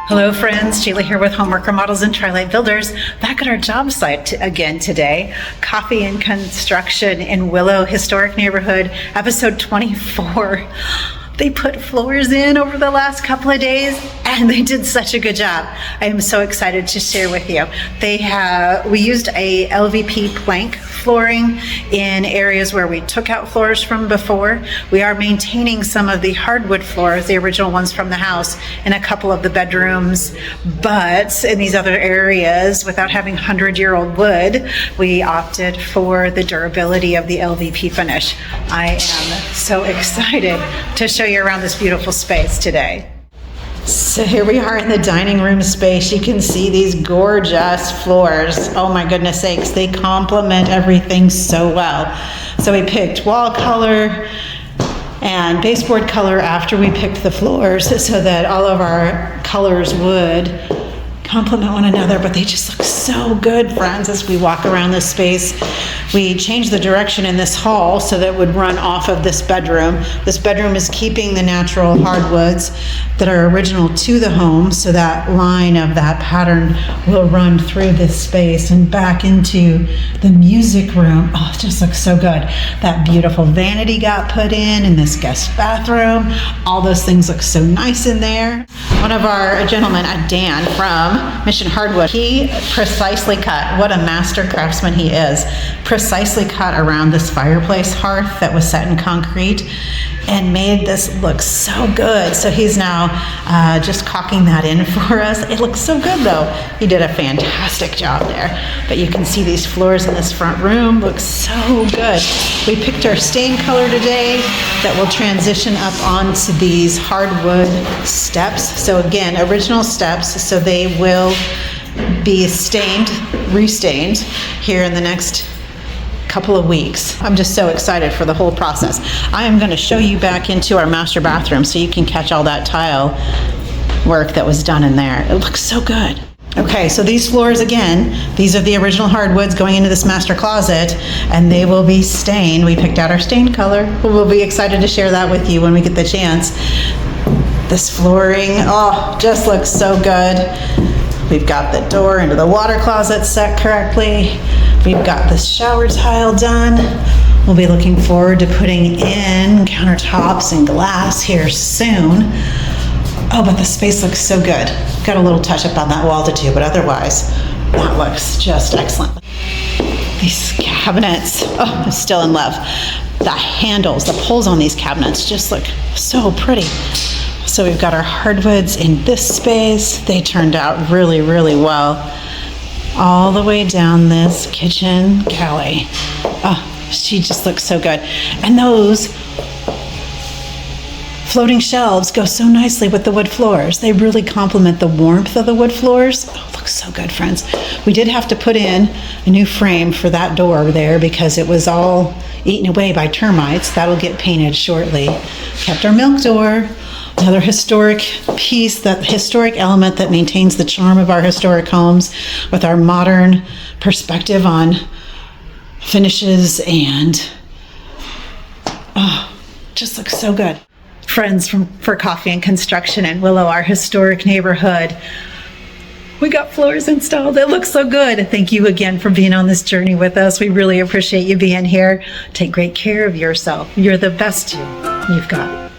Hello friends, Sheila here with Homework Remodels and Tri-Light Builders, back at our job site again today. Coffee and Construction in Willo Historic Neighborhood, episode 24. They put floors in over the last couple of days and they did such a good job. I am so excited to share with you. We used a LVP plank flooring in areas where we took out floors from before. We are maintaining some of the hardwood floors, the original ones from the house, in a couple of the bedrooms, but in these other areas, without having 100-year-old wood, we opted for the durability of the LVP finish. I am so excited to show you around this beautiful space today. So here we are in the dining room space. You can see these gorgeous floors. Oh my goodness sakes, they complement everything so well. So we picked wall color and baseboard color after we picked the floors so that all of our colors would complement one another, but they just look so good, friends, as we walk around this space. We changed the direction in this hall so that it would run off of this bedroom. This bedroom is keeping the natural hardwoods that are original to the home, so that line of that pattern will run through this space and back into the music room. Oh, it just looks so good. That beautiful vanity got put in this guest bathroom. All those things look so nice in there. One of our gentlemen, Dan from Mission Hardwood, he precisely cut, what a master craftsman he is, precisely cut around this fireplace hearth that was set in concrete and made this look so good. So he's now just caulking that in for us. It looks so good though. He did a fantastic job there. But you can see these floors in this front room look so good. We picked our stain color today that will transition up onto these hardwood steps. So again, original steps, so they will be stained, restained here in the next couple of weeks. I'm just so excited for the whole process. I am going to show you back into our master bathroom so you can catch all that tile work that was done in there. It looks so good. Okay, so these floors, again, these are the original hardwoods going into this master closet, and they will be stained. We picked out our stain color. We'll be excited to share that with you when we get the chance. This flooring, oh, just looks so good. We've got the door into the water closet set correctly. We've got this shower tile done. We'll be looking forward to putting in countertops and glass here soon. Oh, but the space looks so good. Got a little touch up on that wall to do, but otherwise, that looks just excellent. These cabinets, oh, I'm still in love. The handles, the pulls on these cabinets just look so pretty. So we've got our hardwoods in this space. They turned out really, really well. All the way down this kitchen galley. Oh, she just looks so good. And those floating shelves go so nicely with the wood floors. They really complement the warmth of the wood floors. Oh, it looks so good, friends. We did have to put in a new frame for that door there because it was all eaten away by termites. That'll get painted shortly. Kept our milk door. Another historic piece, that historic element that maintains the charm of our historic homes with our modern perspective on finishes, and oh, just looks so good. Friends for Coffee and Construction in Willo, our historic neighborhood. We got floors installed. It looks so good. Thank you again for being on this journey with us. We really appreciate you being here. Take great care of yourself. You're the best you've got.